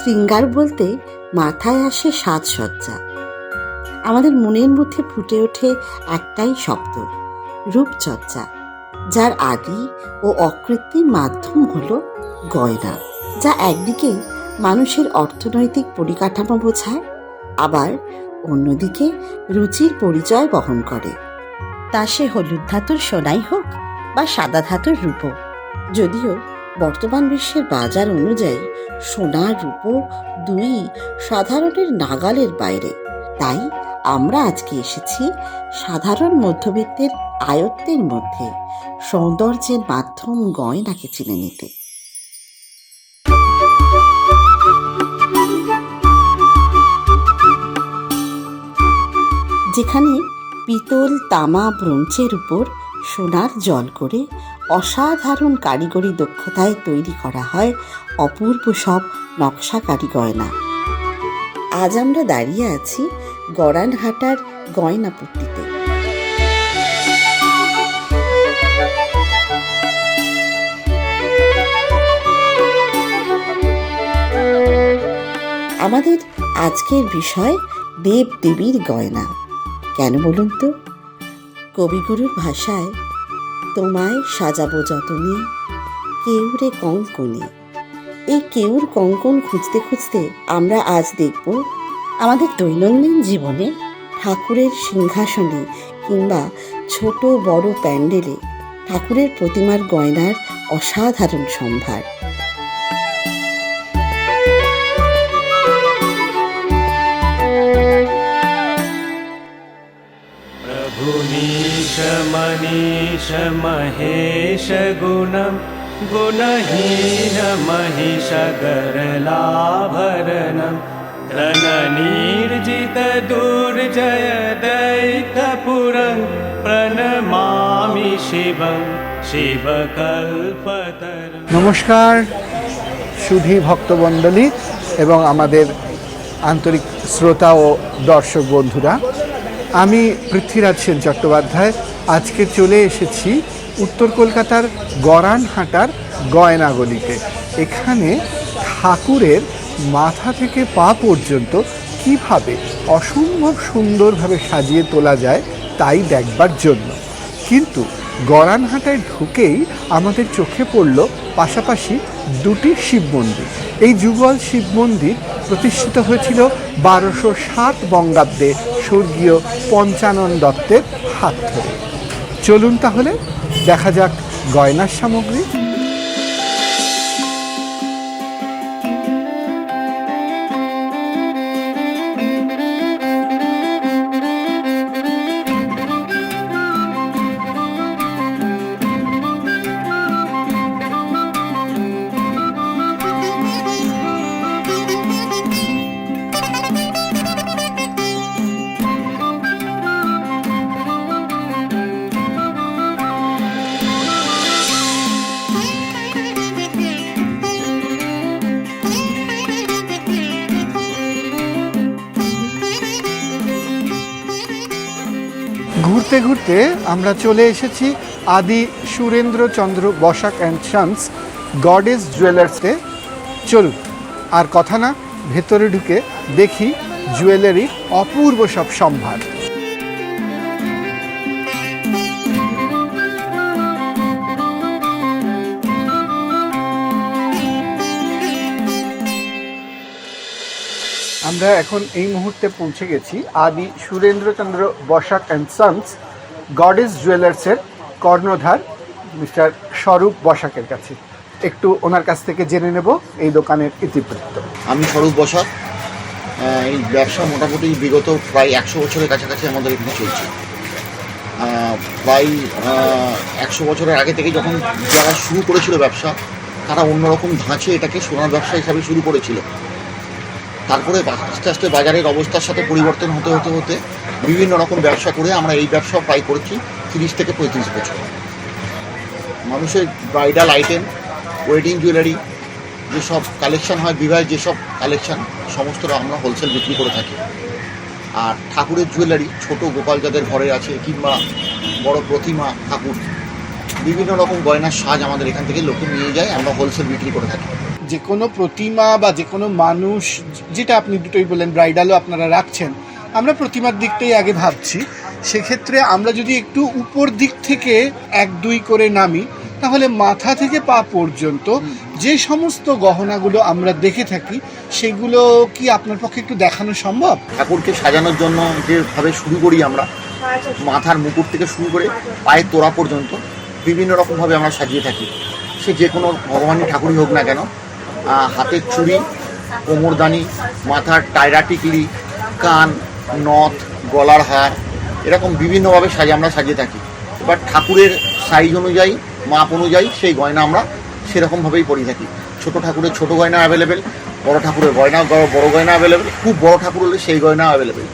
শৃঙ্গার বলতে মাথায় আসে সাজসজ্জা। আমাদের মনের মধ্যে ফুটে ওঠে একটাই শব্দ, রূপচর্চা, যার আদি ও অকৃত্রিম মাধ্যম হলো গয়না, যা একদিকে মানুষের অর্থনৈতিক পরিকাঠামো বোঝায়, আবার অন্যদিকে রুচির পরিচয় বহন করে। তা সে হলুদ ধাতুর সোনাই হোক বা সাদা ধাতুর রূপো। যদিও বর্তমান বিশ্বের বাজার অনুযায়ী সোনা রূপো দুই সাধারণের নাগালের বাইরে, তাই আমরা আজকে এসেছি সাধারণ মধ্যবিত্তের আয়ত্তের মধ্যে সৌন্দর্যের মাধ্যম গয়নাকে চিনে নিতে। যেখানে পিতল, তামা, ব্রোঞ্জের উপর সোনার জল করে অসাধারণ কারিগরি দক্ষতায় তৈরি করা হয় অপূর্ব সব নকশাকারী গয়না। আজ আমরা দাঁড়িয়ে আছি গড়ানহাটার গয়নাপট্টিতে। আমাদের আজকের বিষয় দেব দেবীর গয়না। কেন বলুন তো? কবিগুরুর ভাষায়, তোমায় সাজাবো যতনে কেউরে কঙ্কনে। এই কেউর কঙ্কন খুঁজতে খুঁজতে আমরা আজ দেখব আমাদের দৈনন্দিন জীবনে ঠাকুরের সিংহাসনে কিংবা ছোট বড় প্যান্ডেলে ঠাকুরের প্রতিমার গয়নার অসাধারণ সম্ভার। प्रभुमीश मनीष महेश गुणं गुणहीन महिष गरलाभरणं रणनीर्जित दुर्जय दैत्यपुरं प्रणमामि शिवं शिवकल्पतरं। নমস্কার সুধী ভক্তমণ্ডলী এবং আমাদের আন্তরিক শ্রোতা ও দর্শক বন্ধুরা, আমি পৃথ্বীরাজ সেন চট্টোপাধ্যায় আজকে চলে এসেছি উত্তর কলকাতার গড়ানহাটার গয়নাগলিতে। এখানে ঠাকুরের মাথা থেকে পা পর্যন্ত কিভাবে অসম্ভব সুন্দরভাবে সাজিয়ে তোলা যায় তাই দেখবার জন্য। কিন্তু গড়ানহাটায় ঢুকেই আমাদের চোখে পড়ল পাশাপাশি দুটি শিব মন্দির। এই যুগল শিব মন্দির প্রতিষ্ঠিত হয়েছিল 1207 বঙ্গাব্দে স্বর্গীয় পঞ্চানন দত্তের হাত ধরে। চলুন তাহলে দেখা যাক গয়নার সামগ্রী। ঘুরতে ঘুরতে আমরা চলে এসেছি আদি Surendrachandra Basak and sons goddess জুয়েলার্সে। চলুন আর কথা না, ভেতরে ঢুকে দেখি জুয়েলারির অপূর্ব সব সম্ভার। আমরা এখন এই মুহূর্তে পৌঁছে গেছি আদি Surendrachandra Basak and sons goddess জুয়েলার্সের কর্ণধার মিস্টার স্বরূপ বসাকের কাছে। একটু ওনার কাছ থেকে জেনে নেব এই দোকানের ইতিবৃত্ত। আমি স্বরূপ বসাক। এই ব্যবসা মোটামুটি বিগত প্রায় 100 বছরের কাছাকাছি আমাদের এখানে চলছে। প্রায় 100 বছরের আগে থেকে যখন যারা শুরু করেছিল ব্যবসা, তারা অন্যরকম ধাঁচে এটাকে সোনার ব্যবসা হিসাবে শুরু করেছিল। তারপরে আস্তে আস্তে বাজারের অবস্থার সাথে পরিবর্তন হতে হতে হতে বিভিন্ন রকম ব্যবসা করে আমরা এই ব্যবসা প্রায় করেছি 30 থেকে 35 বছর। মানুষের ব্রাইডাল আইটেম, ওয়েডিং জুয়েলারি, যেসব কালেকশান হয়, বিবাহের যেসব কালেকশান, সমস্তটা আমরা হোলসেল বিক্রি করে থাকি। আর ঠাকুরের জুয়েলারি, ছোট গোপাল যাদের ঘরে আছে কিংবা বড় প্রতিমা ঠাকুর, বিভিন্ন রকম গয়নার সাজ আমাদের এখান থেকে লোকে নিয়ে যায়, আমরা হোলসেল বিক্রি করে থাকি। যে কোনো প্রতিমা বা যে কোনো মানুষ, যেটা আপনি দুটোই বললেন, ব্রাইডালও আপনারা রাখছেন, আমরা প্রতিমার দিকটাই আগে ভাবছি। সেক্ষেত্রে আমরা যদি একটু উপর দিক থেকে 1-2 করে নামি, তাহলে মাথা থেকে পা পর্যন্ত যে সমস্ত গহনাগুলো আমরা দেখে থাকি সেগুলো কি আপনার পক্ষে একটু দেখানো সম্ভব? ঠাকুরকে সাজানোর জন্য যেভাবে শুরু করি আমরা, মাথার মুকুট থেকে শুরু করে পায়ের তোড়া পর্যন্ত বিভিন্ন রকমভাবে আমরা সাজিয়ে থাকি। সে যে কোনো ভগবানের ঠাকুরই হোক না কেন, হাতের চুড়ি, কোমরদানি, মাথার টায়রা টিকলি, কান, নথ, গলার হার, এরকম বিভিন্নভাবে আমরা সাজিয়ে থাকি। এবার ঠাকুরের সাইজ অনুযায়ী, মাপ অনুযায়ী সেই গয়না আমরা সেরকমভাবেই পরিয়ে থাকি। ছোট ঠাকুরের ছোট গয়না অ্যাভেলেবেল, বড় ঠাকুরের বড় গয়না অ্যাভেলেবেল, খুব বড় ঠাকুর হলে সেই গয়না অ্যাভেলেবেল।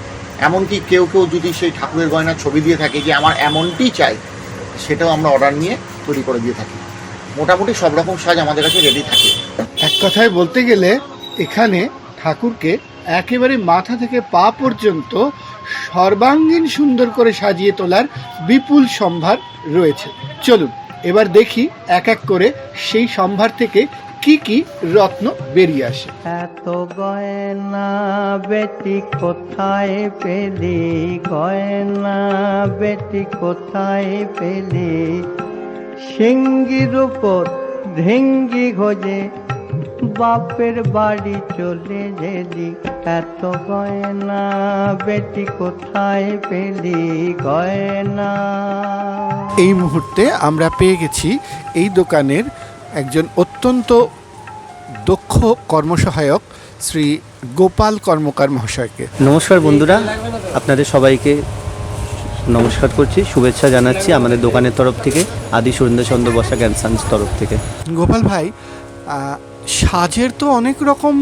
এমনকি কেউ যদি সেই ঠাকুরের গয়নার ছবি দিয়ে থাকে যে আমার এমনটি চাই, সেটাও আমরা অর্ডার নিয়ে তৈরি করে দিয়ে থাকি। মোটামুটি সব রকম সাজ আমাদের কাছে রেডি থাকে। এক কথায় বলতে গেলে এখানে ঠাকুরকে একেবারে মাথা থেকে পা পর্যন্ত সর্বাঙ্গীন সুন্দর করে সাজিয়ে তোলার বিপুল সম্ভার রয়েছে। চলুন এবার দেখি এক এক করে সেই সম্ভার থেকে কি কি রত্ন বেরিয়ে আসে। এত গয়না বেটি কোথায় পেলি, গয়না বেটি কোথায় পেলি, সিঙ্গির উপর ঢেঙ্গি খোঁজে বাপের বাড়ি চলে যেলি, এত গয়না বেটি কোথায় পেলি, গয়না। এই মুহূর্তে আমরা পেয়ে গেছি এই দোকানের একজন অত্যন্ত দক্ষ কর্মসহায়ক শ্রী গোপাল কর্মকার মহাশয়কে। নমস্কার বন্ধুরা, আপনাদের সবাইকে নমস্কার করছি, শুভেচ্ছা জানাচ্ছি আমাদের দোকানের তরফ থেকে, আদি সুরেন্দ্রচন্দ্র বসাক অ্যান্ড সন্স তরফ থেকে। গোপাল ভাই, সাজের তো অনেক রকম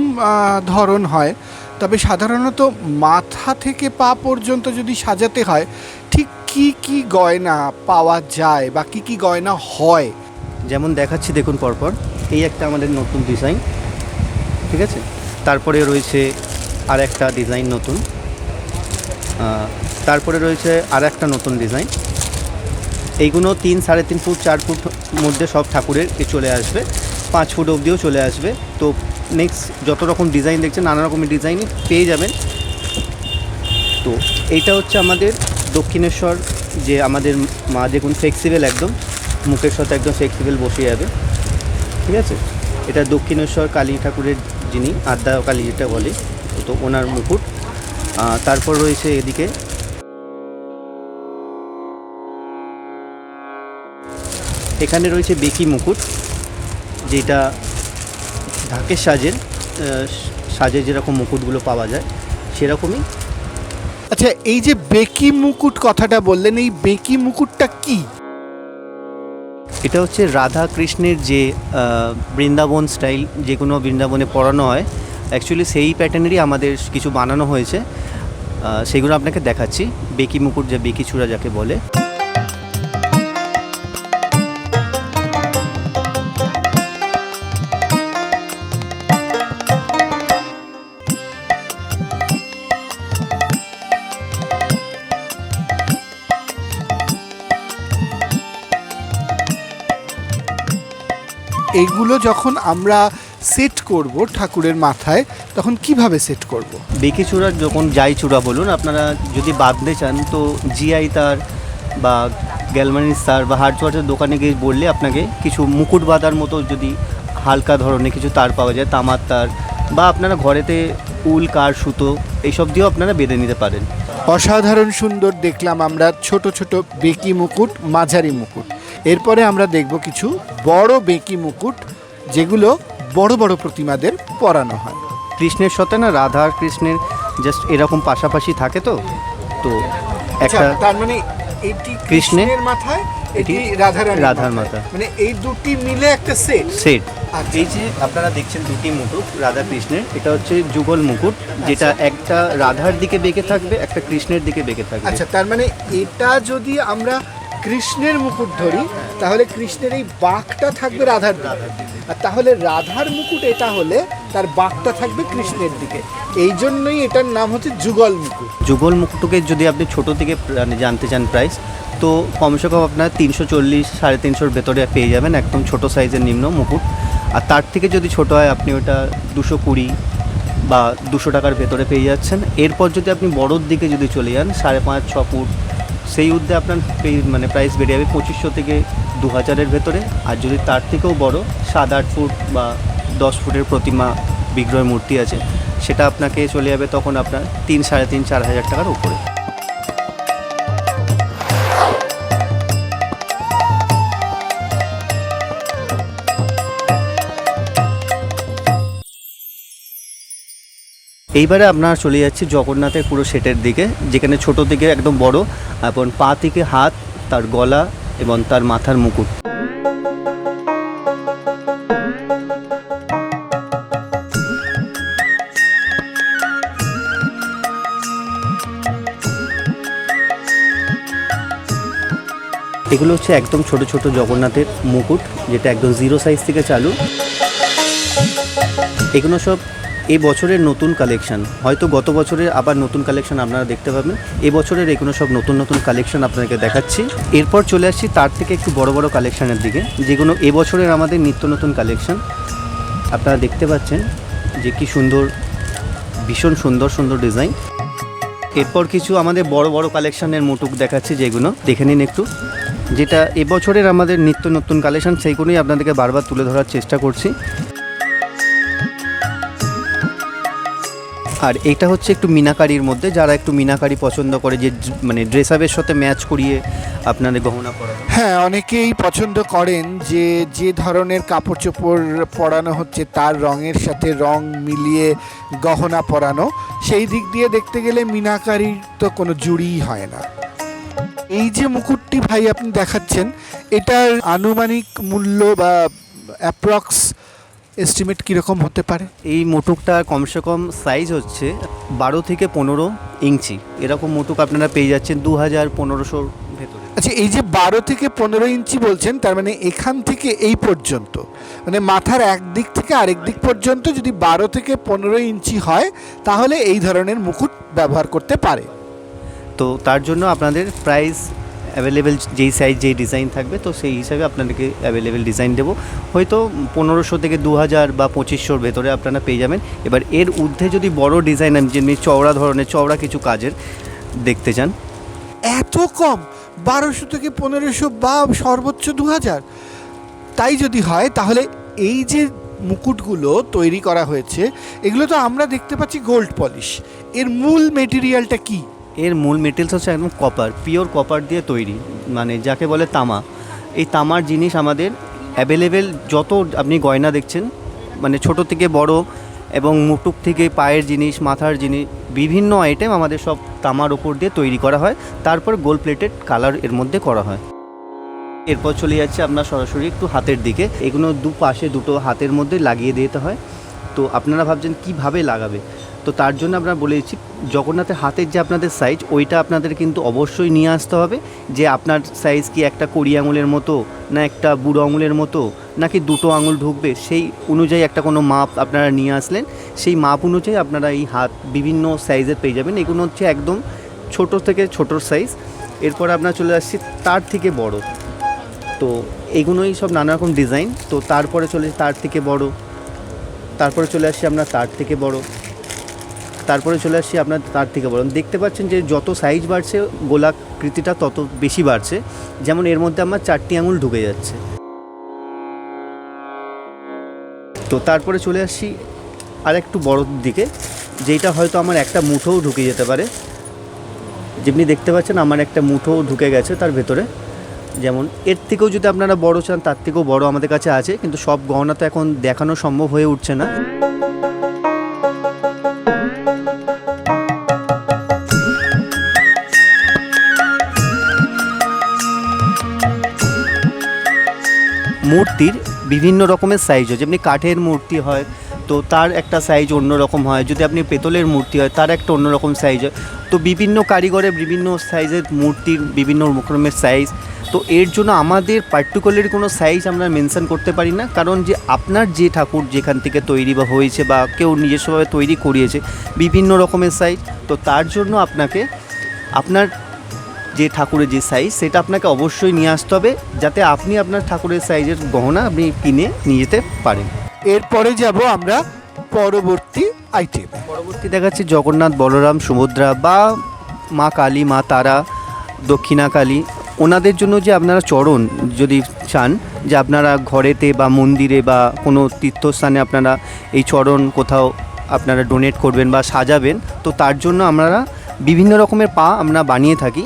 ধরন হয়, তবে সাধারণত মাথা থেকে পা পর্যন্ত যদি সাজাতে হয় ঠিক কি কি গয়না পাওয়া যায় বা কি কি গয়না হয়? যেমন দেখাচ্ছি দেখুন পরপর, এই একটা আমাদের নতুন ডিজাইন, ঠিক আছে। তারপরে রয়েছে আর একটা ডিজাইন নতুন, তারপরে রয়েছে আর একটা নতুন ডিজাইন। এইগুলো 3, 3.5 ফুট 4 ফুট মধ্যে সব ঠাকুরের চলে আসবে, 5 ফুট অবধিও চলে আসবে। তো নেক্সট যত রকম ডিজাইন দেখছেন নানা রকমের ডিজাইনই পেয়ে যাবেন। তো এইটা হচ্ছে আমাদের দক্ষিণেশ্বর, যে আমাদের মা দেখুন ফ্লেক্সিবল, একদম মুখের সাথে একদম ফ্লেক্সিবল বসে যাবে, ঠিক আছে। এটা দক্ষিণেশ্বর কালী ঠাকুরের, যিনি আদ্যা কালী যেটা বলে, তো ওনার মুকুট। তারপর রয়েছে এদিকে এখানে রয়েছে বেকি মুকুট, যেটা ঢাকের সাজে যেরকম মুকুটগুলো পাওয়া যায় সেরকমই। আচ্ছা, এই যে বেকি মুকুট কথাটা বললেন, এই বেকি মুকুটটা কি? এটা হচ্ছে রাধা কৃষ্ণের যে বৃন্দাবন স্টাইল, যে কোনো বৃন্দাবনে পরানো হয়, অ্যাকচুয়ালি সেই প্যাটার্নেরই আমাদের কিছু বানানো হয়েছে, সেগুলো আপনাকে দেখাচ্ছি। বেকি মুকুট, যে বেকি চূড়া যাকে বলে। এইগুলো যখন আমরা সেট করব ঠাকুরের মাথায়, তখন কিভাবে সেট করব? বেকি চূড়ার যখন যাই চূড়া বলুন, আপনারা যদি বাঁধতে চান তো জিআই তার বা গ্যালমানিস তার বা হার্ডওয়ারের দোকানে গিয়ে বললে আপনাকে কিছু মুকুট বাঁধার মতো যদি হালকা ধরনের কিছু তার পাওয়া যায়, তামার তার, বা আপনারা ঘরেতে উল, কার, সুতো এইসব দিয়েও আপনারা বেঁধে নিতে পারেন। অসাধারণ সুন্দর দেখলাম আমরা ছোট ছোট বেকি মুকুট, মাঝারি মুকুট। এরপরে আমরা দেখব কিছু বড় বেকি মুকুট, যেগুলো বড় বড় প্রতিমাদের পরানো হয়। কৃষ্ণের সাথে না রাধা আর কৃষ্ণের জাস্ট এরকম পাশাপাশি থাকে, তো একটা তার মানে এটি কৃষ্ণের মাথায়, এটি রাধার মাথা, মানে এই দুটি মিলে একটা সেট। এই যে আপনারা দেখছেন দুটি মুকুট রাধা কৃষ্ণের, এটা হচ্ছে যুগল মুকুট, যেটা একটা রাধার দিকে বেঁকে থাকবে, একটা কৃষ্ণের দিকে বেঁকে থাকবে। আচ্ছা, তার মানে এটা যদি আমরা কৃষ্ণের মুকুট ধরি, তাহলে কৃষ্ণের এই বাঁকটা থাকবে রাধার দিকে, আর তাহলে রাধার মুকুট এটা হলে তার বাঁকটা থাকবে কৃষ্ণের দিকে। এই জন্যই এটার নাম হচ্ছে যুগল মুকুট। যুগল মুকুটকে যদি আপনি ছোট থেকে জানতে চান প্রাইস, তো কমসে কম আপনার 340, 350 ভেতরে পেয়ে যাবেন, একদম ছোট সাইজের নিম্ন মুকুট। আর তার থেকে যদি ছোট হয় আপনি ওটা 220 বা 200 টাকার ভেতরে পেয়ে যাচ্ছেন। এরপর যদি আপনি বড়োর দিকে যদি চলে যান 5.5-6 ফুট, সেই উদ্দে আপনার মানে প্রাইস বেড়ে যাবে 2500 থেকে 2000-এর ভেতরে। আর যদি তার থেকেও বড় 7-8 ফুট বা 10 ফুটের প্রতিমা বিগ্রহের মূর্তি আছে, সেটা আপনাকে চলে যাবে তখন আপনার 3,500-4,000 টাকার উপরে। এইবারে আপনারা চলে যাচ্ছি জগন্নাথের পুরো সেটের দিকে, যেখানে ছোট থেকে একদম বড়, এবং পা থেকে হাত, তার গলা এবং তার মাথার মুকুট। এগুলো হচ্ছে একদম ছোট ছোট জগন্নাথের মুকুট, যেটা একদম 0 সাইজ থেকে চালু। এগুলো সব এই বছরের নতুন কালেকশন, হয়তো গত বছরের আবার নতুন কালেকশন আপনারা দেখতে পাবেন। এবছরের এগুলো সব নতুন নতুন কালেকশন আপনাদেরকে দেখাচ্ছি। এরপর চলে আসছি তার থেকে একটু বড় বড় কালেকশানের দিকে, যেগুলো এবছরের আমাদের নিত্য নতুন কালেকশন। আপনারা দেখতে পাচ্ছেন যে কি সুন্দর, ভীষণ সুন্দর সুন্দর ডিজাইন। এরপর কিছু আমাদের বড় বড় কালেকশানের মুটুক দেখাচ্ছি, যেগুলো দেখে নিন একটু। যেটা এবছরের আমাদের নিত্য নতুন কালেকশন, সেইগুলোই আপনাদেরকে বারবার তুলে ধরার চেষ্টা করছি। আর এটা হচ্ছে একটু মিনাকারির মধ্যে, যারা একটু মিনাকারি পছন্দ করে, যে মানে ড্রেস আপের সাথে ম্যাচ করিয়ে আপনাদের গহনা পরানো। হ্যাঁ, অনেকেই পছন্দ করেন যে যে ধরনের কাপড় চোপড় পরানো হচ্ছে তার রঙের সাথে রং মিলিয়ে গহনা পরানো। সেই দিক দিয়ে দেখতে গেলে মিনাকারির তো কোনো জুড়িই হয় না। এই যে মুকুটটি ভাই আপনি দেখাচ্ছেন, এটার আনুমানিক মূল্য বা অ্যাপ্রক্স এস্টিমেট কীরকম হতে পারে? এই মুটুকটা কমসে কম সাইজ হচ্ছে 12 থেকে 15 ইঞ্চি। এরকম মুটুক আপনারা পেয়ে যাচ্ছেন 2000-1500 ভেতরে। আচ্ছা, এই যে 12 থেকে 15 ইঞ্চি বলছেন, তার মানে এখান থেকে এই পর্যন্ত, মানে মাথার এক দিক থেকে আরেক দিক পর্যন্ত যদি 12 থেকে 15 ইঞ্চি হয়, তাহলে এই ধরনের মুকুট ব্যবহার করতে পারে। তো তার জন্য আপনাদের প্রাইস অ্যাভেলেবেল, যেই সাইজ যেই ডিজাইন থাকবে, তো সেই হিসাবে আপনাদেরকে অ্যাভেলেবেল ডিজাইন দেবো। হয়তো 1500 থেকে 2000 বা 2500-র ভেতরে আপনারা পেয়ে যাবেন। এবার এর ঊর্ধ্বে যদি বড় ডিজাইন, যেমনি চওড়া ধরনের চওড়া কিছু কাজের দেখতে চান। এত কম? 1200 থেকে 1500 বা সর্বোচ্চ 2000? তাই যদি হয়, তাহলে এই যে মুকুটগুলো তৈরি করা হয়েছে, এগুলো তো আমরা দেখতে পাচ্ছি গোল্ড পলিশ। এর মূল মেটেরিয়ালটা কি? এর মূল মেটেরিয়ালস হচ্ছে একদম কপার, পিওর কপার দিয়ে তৈরি, মানে যাকে বলে তামা। এই তামার জিনিস আমাদের অ্যাভেলেবেল, যত আপনি গয়না দেখছেন, মানে ছোট থেকে বড় এবং মুটুক থেকে পায়ের জিনিস, মাথার জিনিস, বিভিন্ন আইটেম আমাদের সব তামার ওপর দিয়ে তৈরি করা হয়। তারপর গোল্ড প্লেটেড কালার এর মধ্যে করা হয়। এরপর চলে যাচ্ছে আপনার সরাসরি একটু হাতের দিকে। এগুলো দুপাশে দুটো হাতের মধ্যে লাগিয়ে দিতে হয়। তো আপনারা ভাবছেন কিভাবে লাগাবে, তো তার জন্য আমরা বলে দিচ্ছি, জগন্নাথের হাতের যে আপনাদের সাইজ, ওইটা আপনাদের কিন্তু অবশ্যই নিয়ে আসতে হবে। যে আপনার সাইজ কি একটা কড়ি আঙুলের মতো, না একটা বুড়ো আঙুলের মতো, নাকি দুটো আঙুল ঢুকবে, সেই অনুযায়ী একটা কোনো মাপ আপনারা নিয়ে আসলেন। সেই মাপ অনুযায়ী আপনারা এই হাত বিভিন্ন সাইজের পেয়ে যাবেন। এগুলো হচ্ছে একদম ছোট থেকে ছোটোর সাইজ। এরপর আপনারা চলে আসছি তার থেকে বড়। তো এগুলোই সব নানা রকম ডিজাইন। তো তারপরে চলে তার থেকে বড়, তারপরে চলে আসছি আমরা তার থেকে বড়, তারপরে চলে আসছি আপনার তার থেকে বড়। দেখতে পাচ্ছেন যে যত সাইজ বাড়ছে গোলাকৃতিটা তত বেশি বাড়ছে। যেমন এর মধ্যে আমার 4টি আঙুল ঢুকে যাচ্ছে। তো তারপরে চলে আসছি আর একটু বড়োর দিকে, যেটা হয়তো আমার একটা মুঠোও ঢুকে যেতে পারে। যেমনি দেখতে পাচ্ছেন আমার একটা মুঠোও ঢুকে গেছে তার ভেতরে। যেমন এর থেকেও যদি আপনারা বড় চান, তার থেকেও বড় আমাদের কাছে আছে, কিন্তু সব গহনা তো এখন দেখানো সম্ভব হয়ে উঠছে না। মূর্তির বিভিন্ন রকমের সাইজ হয়। যেমনি কাঠের মূর্তি হয় তো তার একটা সাইজ অন্য রকম হয়, যদি আপনি পেতলের মূর্তি হয় তার একটা অন্য রকম সাইজ হয়। তো বিভিন্ন কারিগরের বিভিন্ন সাইজের মূর্তির বিভিন্ন রকমের সাইজ। তো এর জন্য আমাদের পার্টিকুলার কোনো সাইজ আমরা মেনশন করতে পারি না, কারণ যে আপনার যে ঠাকুর যেখান থেকে তৈরি বা হয়েছে বা কেউ নিজস্বভাবে তৈরি করিয়েছে বিভিন্ন রকমের সাইজ। তো তার জন্য আপনাকে আপনার যে ঠাকুরের যে সাইজ সেটা আপনাকে অবশ্যই নিয়ে আসতে হবে, যাতে আপনি আপনার ঠাকুরের সাইজের গহনা আপনি কিনে নিয়ে যেতে পারেন। এরপরে যাব আমরা পরবর্তী আইটেম। পরবর্তী দেখাচ্ছি জগন্নাথ, বলরাম, সুভদ্রা বা মা কালী, মা তারা, দক্ষিণা কালী, ওনাদের জন্য যে আপনারা চরণ যদি চান যে আপনারা ঘরেতে বা মন্দিরে বা কোনো তীর্থস্থানে আপনারা এই চরণ কোথাও আপনারা ডোনেট করবেন বা সাজাবেন, তো তার জন্য আমরা বিভিন্ন রকমের পা আমরা বানিয়ে থাকি।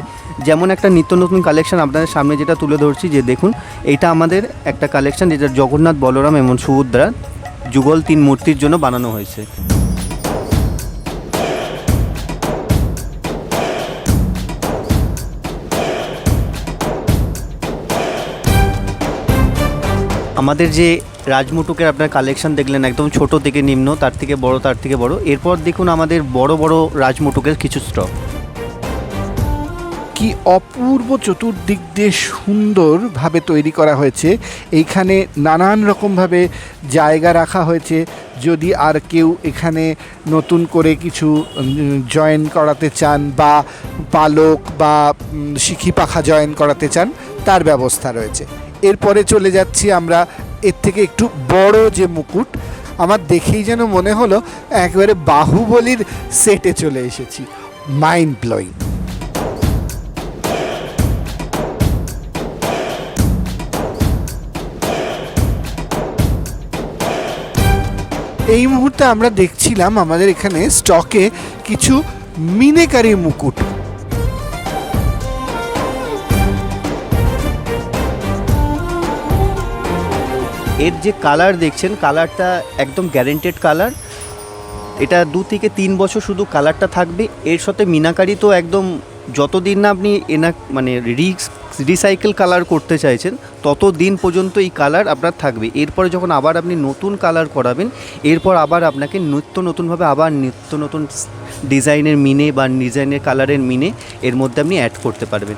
যেমন একটা নিত্য নতুন কালেকশন আপনাদের সামনে যেটা তুলে ধরছি, যে দেখুন এইটা আমাদের একটা কালেকশন যেটা জগন্নাথ, বলরাম এবং সুভদ্রা যুগল 3 মূর্তির জন্য বানানো হয়েছে। আমাদের যে রাজমুটুকের আপনার কালেকশন দেখলেন, একদম ছোট থেকে নিম্ন, তার থেকে বড়, তার থেকে বড়। এরপর দেখুন আমাদের বড় বড় রাজমুটুকের কিছু স্টক। কি অপূর্ব চতুর্দিক দিয়ে সুন্দরভাবে তৈরি করা হয়েছে। এইখানে নানান রকমভাবে জায়গা রাখা হয়েছে, যদি আর কেউ এখানে নতুন করে কিছু জয়েন করাতে চান বা পালক বা শিখি পাখা জয়েন করাতে চান, তার ব্যবস্থা রয়েছে। এরপরে চলে যাচ্ছি আমরা এর থেকে একটু বড় যে মুকুট, আমার দেখেই যেন মনে হলো একেবারে বাহুবলীর সেটে চলে এসেছি। Mind blowing. এই মুহূর্তে আমরা দেখছিলাম আমাদের এখানে স্টকে কিছু মিনেকারি মুকুট। এর যে কালার দেখছেন, কালারটা একদম গ্যারেন্টেড কালার। এটা 2 থেকে 3 বছর শুধু কালারটা থাকবে। এর সাথে মিনাকারি তো একদম যতদিন না আপনি মানে রিসাইকেল কালার করতে চাইছেন ততদিন পর্যন্ত এই কালার আপনার থাকবে। এরপরে যখন আবার আপনি নতুন কালার করাবেন, এরপর আবার আপনাকে নতুনভাবে আবার নিত্য নতুন ডিজাইনের মিনে বা ডিজাইনের কালারের মিনে এর মধ্যে আপনি অ্যাড করতে পারবেন।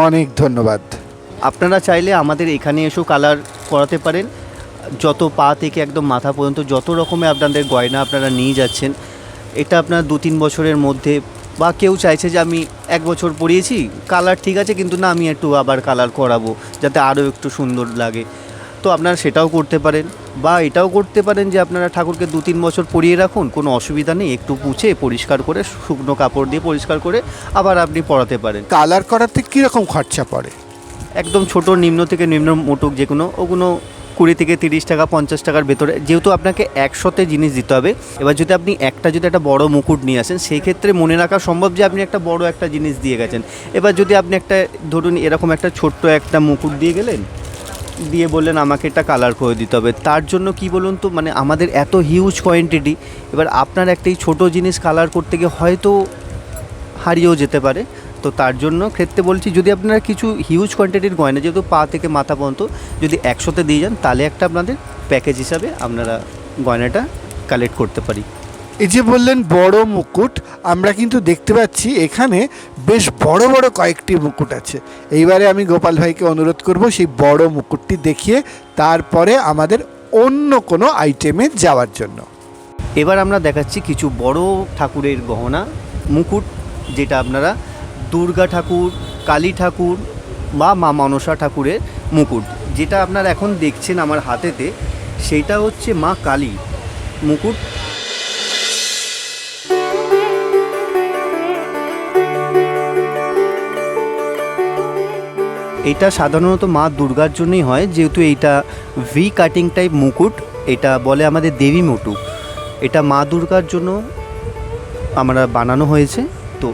অনেক ধন্যবাদ। আপনারা চাইলে আমাদের এখানে এসেও কালার করাতে পারেন। যত পা থেকে একদম মাথা পর্যন্ত যত রকমের আপনাদের গয়না আপনারা নিয়ে যাচ্ছেন, এটা আপনার 2-3 বছরের মধ্যে, বা কেউ চাইছে যে আমি 1 বছর পরিয়েছি, কালার ঠিক আছে কিন্তু না আমি একটু আবার কালার করাবো যাতে আরও একটু সুন্দর লাগে, তো আপনারা সেটাও করতে পারেন। বা এটাও করতে পারেন যে আপনারা ঠাকুরকে 2-3 বছর পরিয়ে রাখুন, কোনো অসুবিধা নেই, একটু পুছে পরিষ্কার করে শুকনো কাপড় দিয়ে পরিষ্কার করে আবার আপনি পরাতে পারেন। কালার করাতে কীরকম খরচা পড়ে? একদম ছোট নিম্ন থেকে নিম্ন মুটুক যেগুলো, ওগুলো 20 থেকে 30 টাকা 50 টাকার ভেতরে, যেহেতু আপনাকে 100তে জিনিস দিতে হবে। এবার যদি আপনি একটা বড় মুকুট নিয়ে আসেন, সেই ক্ষেত্রে মনে রাখা সম্ভব যে আপনি একটা বড় একটা জিনিস দিয়ে গেছেন। এবার যদি আপনি একটা ধরুন এরকম একটা ছোট্ট একটা মুকুট দিয়ে গেলেন, দিয়ে বললেন আমাকে এটা কালার করে দিতে হবে, তার জন্য কি বলুন তো, মানে আমাদের এত হিউজ কোয়ান্টিটি, এবার আপনার একটা এই ছোটো জিনিস কালার করতে গিয়ে হয়তো হারিয়েও যেতে পারে। তো তার জন্য ক্ষেত্রে বলছি, যদি আপনারা কিছু হিউজ কোয়ান্টিটির গয়না, যেহেতু পা থেকে মাথা পর্যন্ত যদি 100তে দিয়ে যান, তাহলে একটা আপনাদের প্যাকেজ হিসাবে আপনারা গয়নাটা কালেক্ট করতে পারি। এই যে বললেন বড় মুকুট, আমরা কিন্তু দেখতে পাচ্ছি এখানে বেশ বড় বড় কয়েকটি মুকুট আছে। এইবারে আমি গোপাল ভাইকে অনুরোধ করব সেই বড় মুকুটটি দেখিয়ে তারপরে আমাদের অন্য কোনো আইটেমে যাওয়ার জন্য। এবার আমরা দেখাচ্ছি কিছু বড় ঠাকুরের গহনা মুকুট, যেটা আপনারা দুর্গা ঠাকুর, কালী ঠাকুর বা মা মনসা ঠাকুরের মুকুট, যেটা আপনারা এখন দেখছেন আমার হাতেতে, সেইটা হচ্ছে মা কালী মুকুট। এটা সাধারণত মা দুর্গার জন্যই হয়, যেহেতু এইটা ভি কাটিং টাইপ মুকুট, এটা বলে আমাদের দেবী মুকুট। এটা মা দুর্গার জন্য আমরা বানানো হয়েছে। তো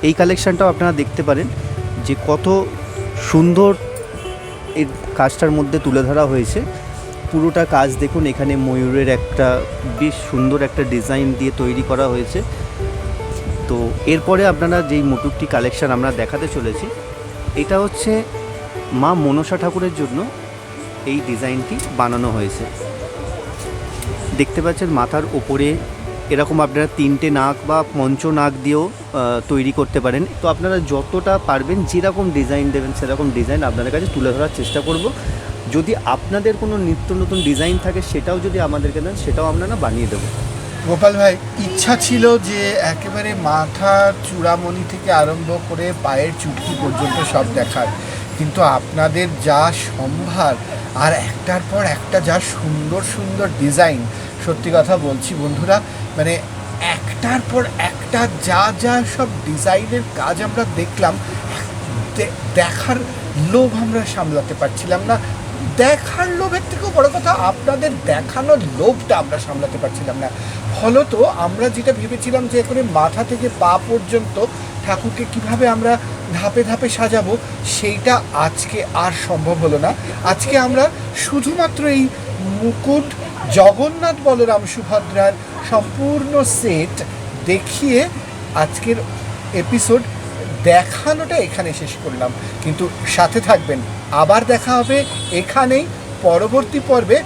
এই কালেকশানটাও আপনারা দেখতে পারেন যে কত সুন্দর এই কাজটার মধ্যে তুলে ধরা হয়েছে। পুরোটা কাজ দেখুন, এখানে ময়ূরের একটা বেশ সুন্দর একটা ডিজাইন দিয়ে তৈরি করা হয়েছে। তো এরপরে আপনারা যেই মুকুটটি কালেকশান আমরা দেখাতে চলেছি, এটা হচ্ছে মা মনসা ঠাকুরের জন্য এই ডিজাইনটি বানানো হয়েছে। দেখতে পাচ্ছেন মাথার ওপরে এরকম আপনারা 3টে নাক বা পঞ্চনাক দিয়েও তৈরি করতে পারেন। তো আপনারা যতটা পারবেন যেরকম ডিজাইন দেবেন সেরকম ডিজাইন আপনাদের কাছে তুলে ধরার চেষ্টা করব। যদি আপনাদের কোনো নিত্য নতুন ডিজাইন থাকে সেটাও যদি আমাদেরকে দেন, সেটাও আপনারা বানিয়ে দেবো। গোপাল ভাই, ইচ্ছা ছিল যে একেবারে মাথার চূড়ামণি থেকে আরম্ভ করে পায়ের চুটকি পর্যন্ত সব দেখার, কিন্তু আপনাদের যা সম্ভার আর একটার পর একটা যা সুন্দর সুন্দর ডিজাইন, সত্যি কথা বলছি বন্ধুরা, মানে একটার পর একটা যা যা সব ডিজাইনের কাজ আমরা দেখলাম, দেখার লোভ আমরা সামলাতে পারছিলাম না। দেখার লোভের থেকেও বড় কথা, আপনাদের দেখানোর লোভটা আমরা সামলাতে পারছিলাম না। ফলত আমরা যেটা ভেবেছিলাম যে করে মাথা থেকে পা পর্যন্ত ঠাকুরকে কিভাবে আমরা ধাপে ধাপে সাজাবো, সেইটা আজকে আর সম্ভব হলো না। আজকে আমরা শুধুমাত্র এই মুকুট, জগন্নাথ বলরাম সুভদ্রার সম্পূর্ণ সেট দেখিয়ে আজকের এপিসোড দেখানোটা এখানে শেষ করলাম। কিন্তু সাথে থাকবেন, আবার দেখা হবে এখানেই পরবর্তী পর্বে,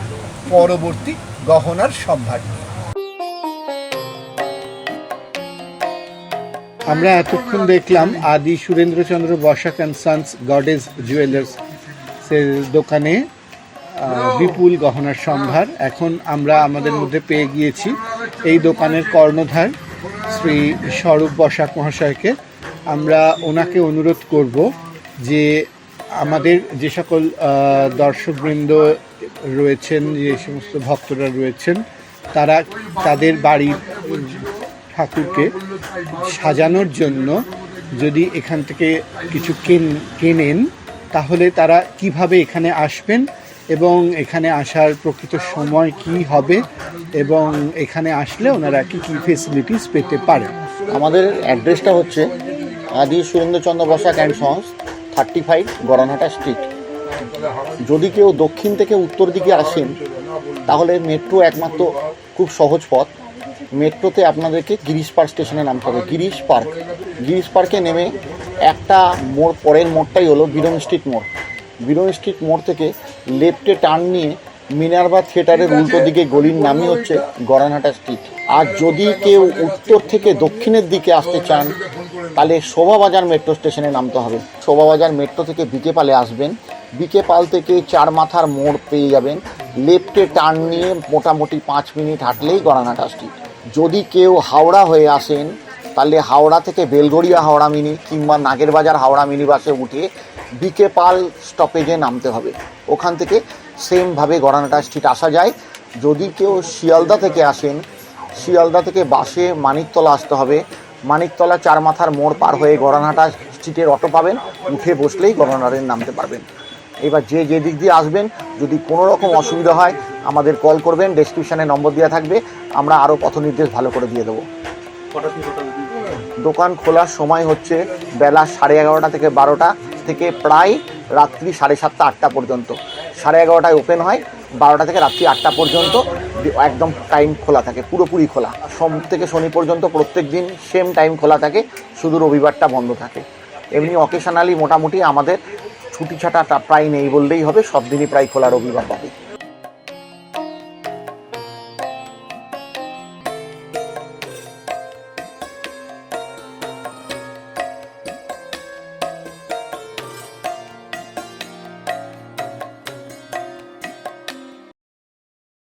পরবর্তী গহনার সম্ভার নিয়ে। আমরা এতক্ষণ দেখলাম Adi Surendrachandra Basak and sons goddess jewellers এর দোকানে বিপুল গহনার সম্ভার। এখন আমরা আমাদের মধ্যে পেয়ে গিয়েছি এই দোকানের কর্ণধার শ্রী স্বরূপ বসাক মহাশয়কে। আমরা ওনাকে অনুরোধ করব যে আমাদের যে সকল দর্শকবৃন্দ রয়েছেন, যে সমস্ত ভক্তরা রয়েছেন, তারা তাদের বাড়ির ঠাকুরকে সাজানোর জন্য যদি এখান থেকে কিছু কেনেন, তাহলে তারা কিভাবে এখানে আসবেন এবং এখানে আসার প্রকৃত সময় কি হবে এবং এখানে আসলে ওনারা কি কি ফেসিলিটিস পেতে পারেন। আমাদের অ্যাড্রেসটা হচ্ছে আদি Surendrachandra Basak and sons, 35 গড়ানহাটা street. যদি কেউ দক্ষিণ থেকে উত্তর দিকে আসেন তাহলে মেট্রো একমাত্র খুব সহজ পথ। মেট্রোতে আপনাদেরকে গিরিশ পার্ক স্টেশনে নামতে হবে। গিরিশ পার্কে নেমে একটা মোড়, পরের মোড়টাই হলো বিরন স্ট্রিট মোড়। বিরন স্ট্রিট মোড় থেকে লেফটে টার্ন নিয়ে মিনারবা থিয়েটারের উল্টো দিকে গলির নামই হচ্ছে গড়ানহাটা স্ট্রিট। আর যদি কেউ উত্তর থেকে দক্ষিণের দিকে আসতে চান তাহলে শোভাবাজার মেট্রো স্টেশনে নামতে হবে। শোভাবাজার মেট্রো থেকে বিকে পালে আসবেন, বিকে পাল থেকে চার মাথার মোড় পেয়ে যাবেন। লেফটে টার্ন নিয়ে মোটামুটি 5 মিনিট হাঁটলেই গড়ানহাটা স্ট্রিট। যদি কেউ হাওড়া হয়ে আসেন তাহলে হাওড়া থেকে বেলগড়িয়া হাওড়া মিনি কিংবা নাগেরবাজার হাওড়া মিনি বাসে উঠে বিকে পাল স্টপেজে নামতে হবে। ওখান থেকে সেমভাবে গড়ানহাটা স্ট্রিট আসা যায়। যদি কেউ শিয়ালদা থেকে আসেন, শিয়ালদা থেকে বাসে মানিকতলা আসতে হবে। মানিকতলা চার মাথার মোড় পার হয়ে গড়ানহাটা স্ট্রিটের অটো পাবেন, উঠে বসলেই গড়ানহাটে নামতে পারবেন। এবার যে দিক দিয়ে আসবেন, যদি কোনো রকম অসুবিধা হয় আমাদের কল করবেন, ডেসক্রিপশানে নম্বর দেওয়া থাকবে, আমরা আরও পথ নির্দেশ ভালো করে দিয়ে দেবো। দোকান খোলার সময় হচ্ছে বেলা 11:30 থেকে 12টা থেকে প্রায় রাত্রি 7:30 8টা পর্যন্ত। 11:30টায় ওপেন হয়, 12টা থেকে রাত্রি 8টা পর্যন্ত একদম টাইম খোলা থাকে, পুরোপুরি খোলা। সোম থেকে শনি পর্যন্ত প্রত্যেক দিন সেম টাইম খোলা থাকে, শুধু রবিবারটা বন্ধ থাকে। এমনি অকেশনালি মোটামুটি আমাদের ছুটি ছাটা প্রায় নেই বললেই হবে, সব দিনই প্রায় খোলা রবিবার বাদে।